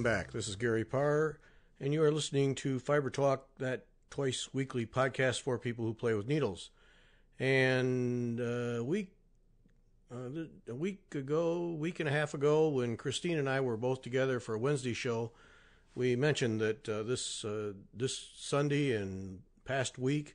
welcome back. This is Gary Parr, and you are listening to Fiber Talk, that twice weekly podcast for people who play with needles. And a week and a half ago, when Christine and I were both together for a Wednesday show, we mentioned that this Sunday and past week,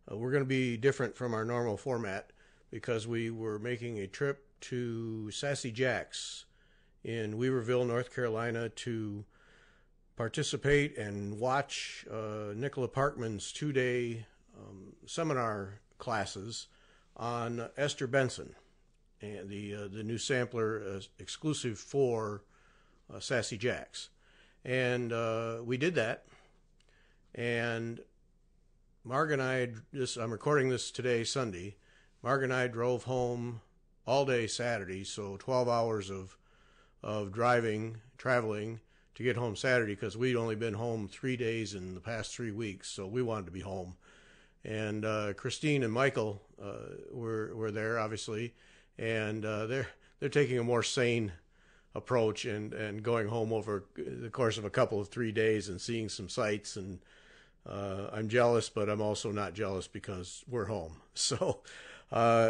we're going to be different from our normal format because we were making a trip to Sassy Jacks in Weaverville, North Carolina, to participate and watch Nicola Parkman's 2-day seminar classes on Esther Benson, and the new sampler exclusive for Sassy Jacks. And we did that. And Marg and I, I'm recording this today, Sunday. Marg and I drove home all day Saturday, so 12 hours of traveling to get home Saturday, because we'd only been home 3 days in the past 3 weeks, so we wanted to be home. And Christine and Michael were there, obviously, and they're taking a more sane approach and going home over the course of a couple of 3 days and seeing some sights. And I'm jealous, but I'm also not jealous because we're home. So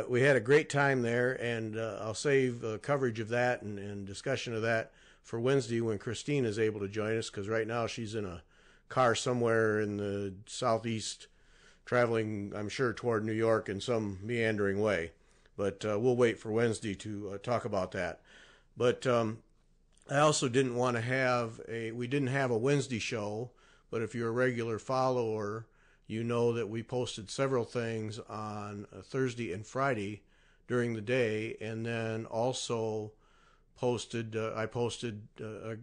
we had a great time there, and I'll save coverage of that and discussion of that for Wednesday when Christine is able to join us, because right now she's in a car somewhere in the southeast, traveling, I'm sure, toward New York in some meandering way. But we'll wait for Wednesday to talk about that. But I also didn't want to we didn't have a Wednesday show, but if you're a regular follower, you know that we posted several things on Thursday and Friday during the day, and then also I posted a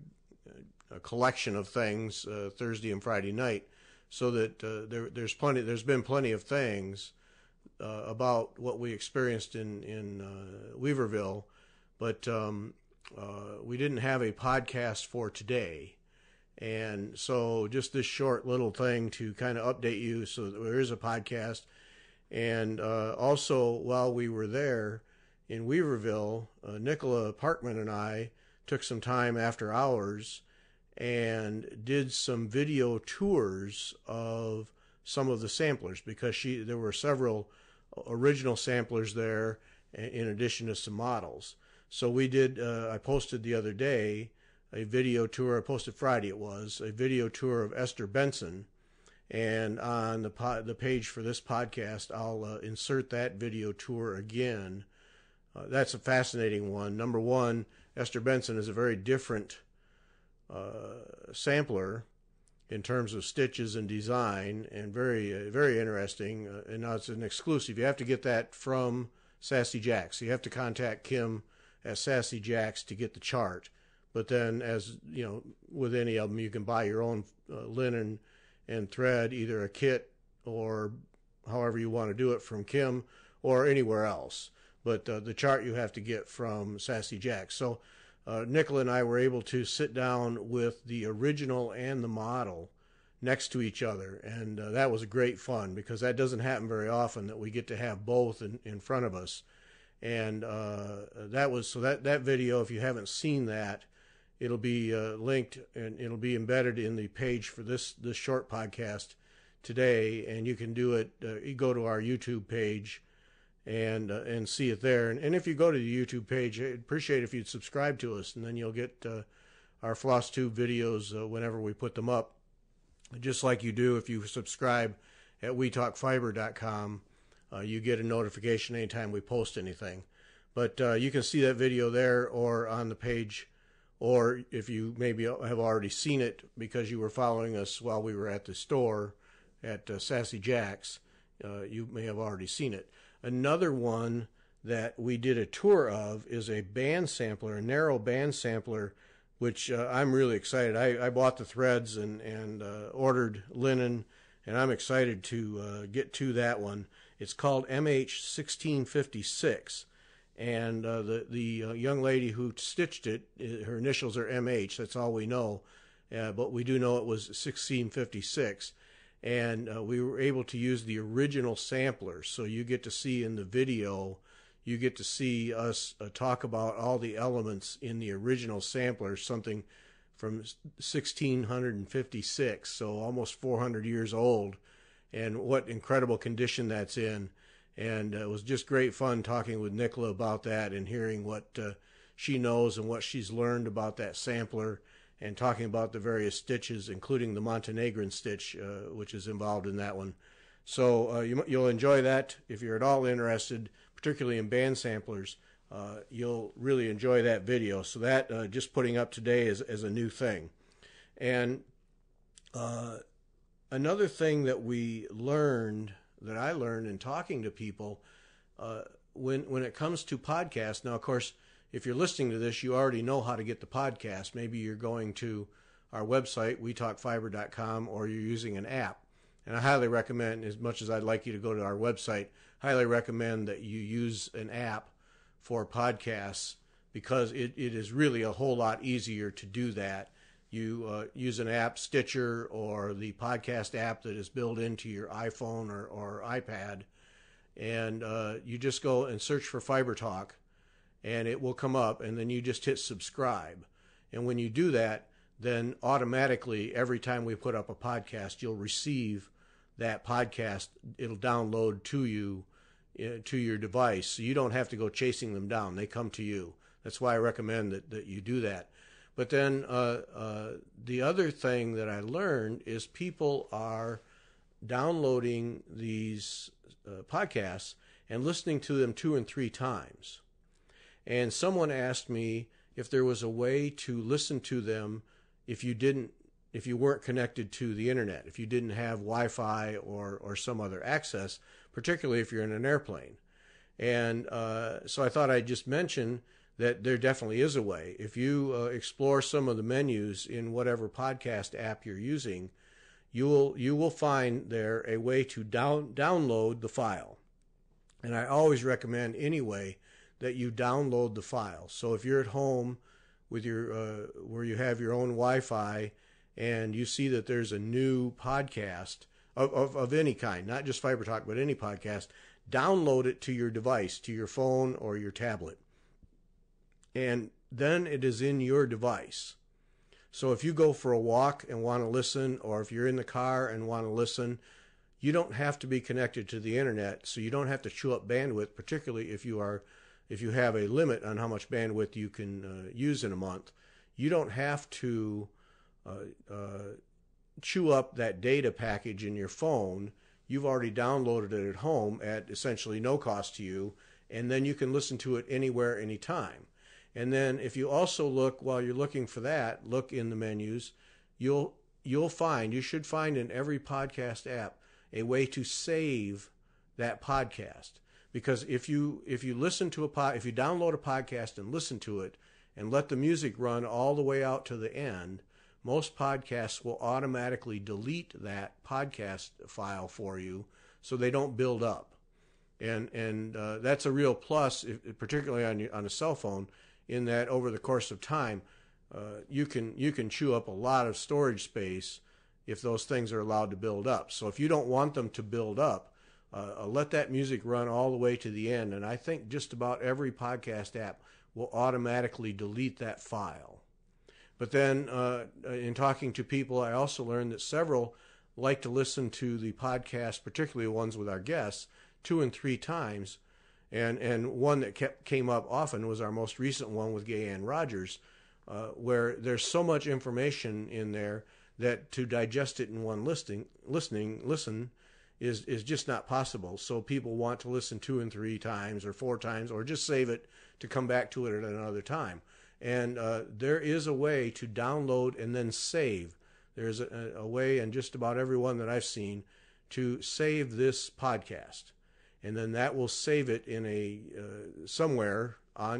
collection of things Thursday and Friday night, so that there's been plenty of things about what we experienced in Weaverville, but we didn't have a podcast for today. And so just this short little thing to kind of update you, so that there is a podcast. And also, while we were there in Weaverville, Nicola Parkman and I took some time after hours and did some video tours of some of the samplers, because there were several original samplers there in addition to some models. So we did, I posted the other day a video tour, I posted Friday it was, a video tour of Esther Benson, and on the page for this podcast I'll insert that video tour again. That's a fascinating one. Number one, Esther Benson is a very different sampler in terms of stitches and design, and very, very interesting. And now it's an exclusive. You have to get that from Sassy Jacks. You have to contact Kim at Sassy Jacks to get the chart. But then, as you know, with any of them, you can buy your own linen and thread, either a kit or however you want to do it from Kim or anywhere else. But the chart you have to get from Sassy Jacks. So Nicola and I were able to sit down with the original and the model next to each other, and that was great fun, because that doesn't happen very often, that we get to have both in front of us. And that video, if you haven't seen that, it'll be linked and it'll be embedded in the page for this short podcast today, and you can do it. You go to our YouTube page and see it there. And if you go to the YouTube page, I'd appreciate if you'd subscribe to us, and then you'll get our FlossTube videos whenever we put them up, just like you do if you subscribe at WeTalkFiber.com. You get a notification anytime we post anything. But you can see that video there or on the page, or if you maybe have already seen it because you were following us while we were at the store at Sassy Jacks, you may have already seen it. Another one that we did a tour of is a band sampler, a narrow band sampler, which I'm really excited. I bought the threads and ordered linen, and I'm excited to get to that one. It's called MH1656, and the young lady who stitched it, her initials are MH. That's all we know, but we do know it was 1656. And we were able to use the original sampler, so you get to see in the video, you get to see us talk about all the elements in the original sampler, something from 1656, so almost 400 years old, and what incredible condition that's in. And it was just great fun talking with Nicola about that and hearing what she knows and what she's learned about that sampler, and talking about the various stitches, including the Montenegrin stitch, which is involved in that one. So you'll enjoy that. If you're at all interested, particularly in band samplers, you'll really enjoy that video. So that just putting up today as a new thing. And another thing that I learned in talking to people, when it comes to podcasts. Now, of course, if you're listening to this, you already know how to get the podcast. Maybe you're going to our website, wetalkfiber.com, or you're using an app. And I highly recommend, as much as I'd like you to go to our website, highly recommend that you use an app for podcasts, because it is really a whole lot easier to do that. You use an app, Stitcher, or the podcast app that is built into your iPhone or iPad, and you just go and search for Fiber Talk, and it will come up, and then you just hit subscribe. And when you do that, then automatically every time we put up a podcast, you'll receive that podcast. It'll download to you, to your device, so you don't have to go chasing them down. They come to you. That's why I recommend that you do that. But then the other thing that I learned is people are downloading these podcasts and listening to them 2 and 3 times. And someone asked me if there was a way to listen to them if you weren't connected to the internet, if you didn't have Wi-Fi or some other access, particularly if you're in an airplane. And so I thought I'd just mention that there definitely is a way. If you explore some of the menus in whatever podcast app you're using, you will find there a way to download the file. And I always recommend anyway that you download the file. So if you're at home with your where you have your own Wi-Fi, and you see that there's a new podcast of any kind, not just Fiber Talk, but any podcast, download it to your device, to your phone or your tablet. And then it is in your device. So if you go for a walk and want to listen, or if you're in the car and want to listen, you don't have to be connected to the internet, so you don't have to chew up bandwidth, particularly if you have a limit on how much bandwidth you can use in a month. You don't have to chew up that data package in your phone. You've already downloaded it at home at essentially no cost to you, and then you can listen to it anywhere, anytime. And then if you also look, while you're looking for that, look in the menus, you should find in every podcast app a way to save that podcast. Because if you download a podcast and listen to it and let the music run all the way out to the end, most podcasts will automatically delete that podcast file for you, so they don't build up. And that's a real plus, particularly on a cell phone, in that over the course of time, you can chew up a lot of storage space if those things are allowed to build up. So if you don't want them to build up, let that music run all the way to the end, and I think just about every podcast app will automatically delete that file. But then in talking to people, I also learned that several like to listen to the podcast, particularly ones with our guests, 2 and 3 times. And one that came up often was our most recent one with Gay Ann Rogers, where there's so much information in there that to digest it in one listen is just not possible. So people want to listen 2 and 3 times or 4 times, or just save it to come back to it at another time. And there is a way to download and then save. There's a way in just about every one that I've seen to save this podcast. And then that will save it in somewhere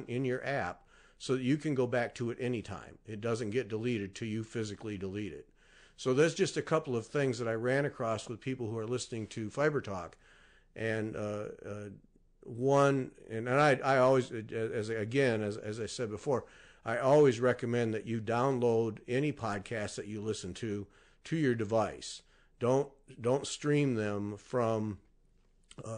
in your app, so that you can go back to it anytime. It doesn't get deleted till you physically delete it. So there's just a couple of things that I ran across with people who are listening to Fiber Talk. And I always, as I said before, I always recommend that you download any podcast that you listen to your device. Don't stream them from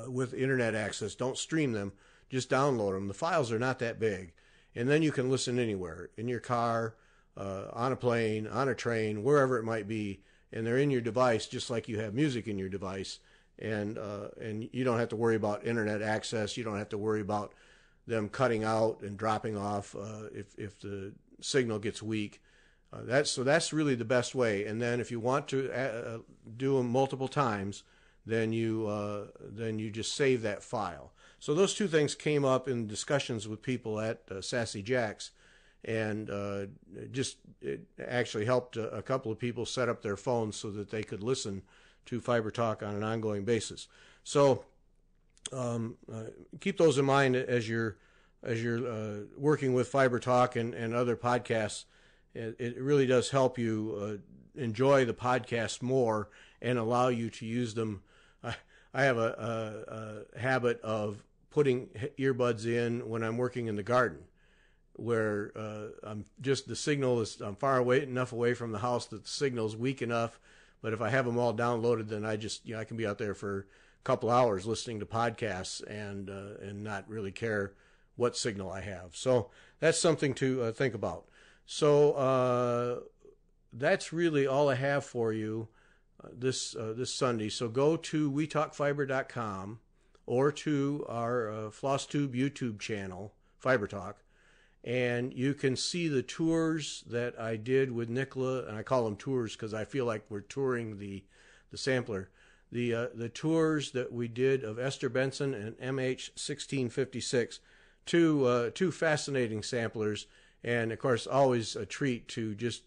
with internet access. Don't stream them. Just download them. The files are not that big, and then you can listen anywhere, in your car, on a plane, on a train, wherever it might be, and they're in your device just like you have music in your device, and you don't have to worry about internet access. You don't have to worry about them cutting out and dropping off if the signal gets weak. That's really the best way. And then if you want to do them multiple times, then you just save that file. So those two things came up in discussions with people at Sassy Jacks, and it actually helped a couple of people set up their phones so that they could listen to Fiber Talk on an ongoing basis. So keep those in mind as you're working with Fiber Talk and other podcasts. It really does help you enjoy the podcast more and allow you to use them. I have a habit of putting earbuds in when I'm working in the garden, where I'm far enough away from the house that the signal's weak enough. But if I have them all downloaded, then I can be out there for a couple hours listening to podcasts and not really care what signal I have. So that's something to think about. So that's really all I have for you this Sunday. So go to wetalkfiber.com or to our FlossTube YouTube channel, Fiber Talk, and you can see the tours that I did with Nicola, and I call them tours because I feel like we're touring the sampler. The tours that we did of Esther, Benson, and MH1656, two fascinating samplers, and of course always a treat to just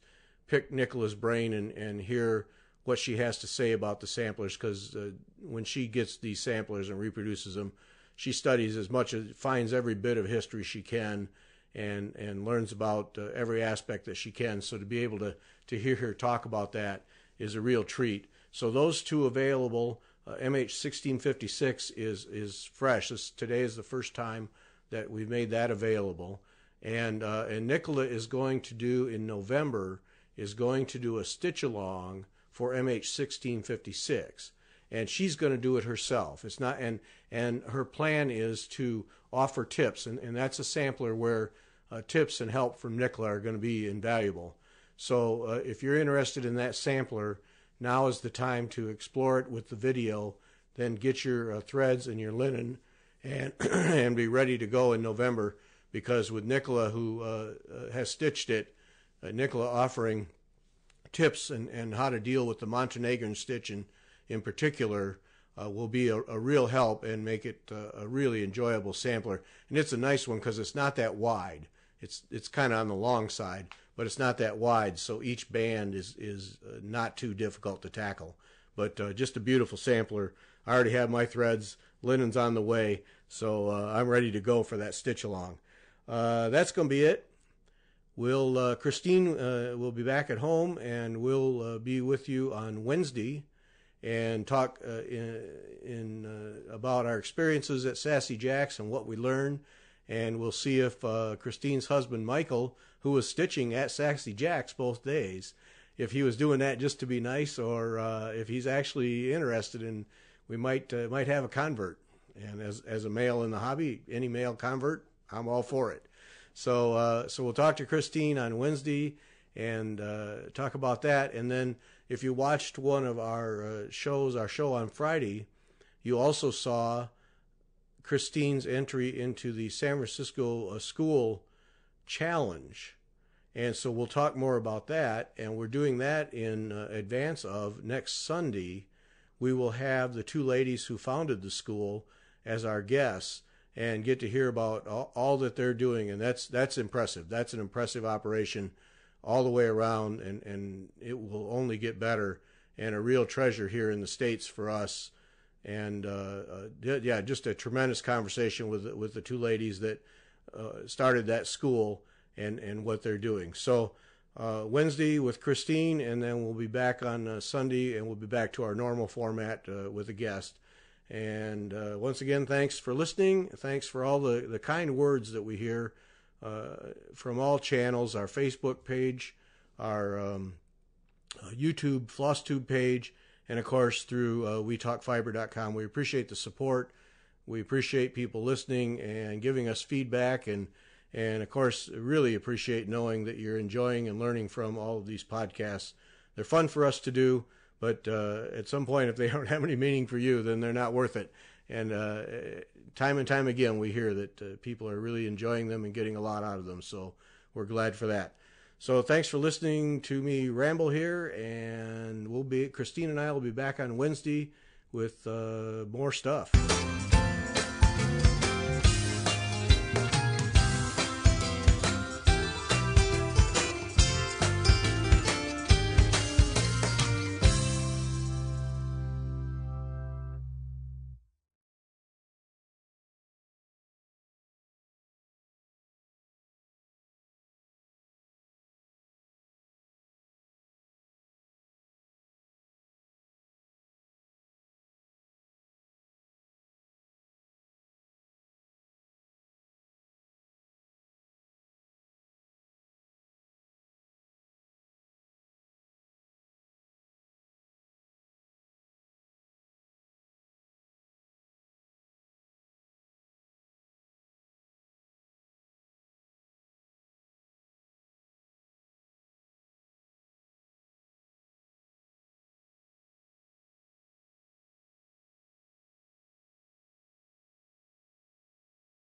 pick Nicola's brain and hear what she has to say about the samplers, because when she gets these samplers and reproduces them, she studies as much as finds every bit of history she can and learns about every aspect that she can. So to be able to hear her talk about that is a real treat. So those two available. MH1656 is fresh. Today is the first time that we've made that available. And Nicola is going to do in November a stitch along for MH1656, and she's going to do it herself. It's not, and her plan is to offer tips, and that's a sampler where tips and help from Nicola are going to be invaluable. So if you're interested in that sampler, now is the time to explore it with the video. Then get your threads and your linen and and be ready to go in November, because with Nicola, who has stitched it, Nicola offering tips and how to deal with the Montenegrin stitch in particular will be a real help and make it a really enjoyable sampler. And it's a nice one because it's not that wide. It's kind of on the long side, but it's not that wide, so each band is not too difficult to tackle. But just a beautiful sampler. I already have my threads. Linen's on the way, so I'm ready to go for that stitch along. That's going to be it. Christine will be back at home, and we'll be with you on Wednesday and talk about our experiences at Sassy Jacks and what we learned. And we'll see if Christine's husband, Michael, who was stitching at Sassy Jacks both days, if he was doing that just to be nice, or if he's actually interested in, we might have a convert. And as a male in the hobby, any male convert, I'm all for it. So we'll talk to Christine on Wednesday and talk about that. And then if you watched one of our shows, our show on Friday, you also saw Christine's entry into the San Francisco School Challenge. And so we'll talk more about that. And we're doing that in advance of next Sunday. We will have the two ladies who founded the school as our guests and get to hear about all that they're doing. And that's impressive. That's an impressive operation all the way around, and it will only get better, and a real treasure here in the States for us. And yeah, just a tremendous conversation with the two ladies that started that school and what they're doing. So Wednesday with Christine, and then we'll be back on Sunday, and we'll be back to our normal format with a guest. And once again, thanks for listening. Thanks for all the kind words that we hear from all channels, our Facebook page, our YouTube FlossTube page, and of course through wetalkfiber.com. We appreciate the support. We appreciate people listening and giving us feedback and And of course, really appreciate knowing that you're enjoying and learning from all of these podcasts. They're fun for us to do, but at some point, if they don't have any meaning for you, then they're not worth it. And time and time again, we hear that people are really enjoying them and getting a lot out of them. So we're glad for that. So thanks for listening to me ramble here, and Christine and I will be back on Wednesday with more stuff.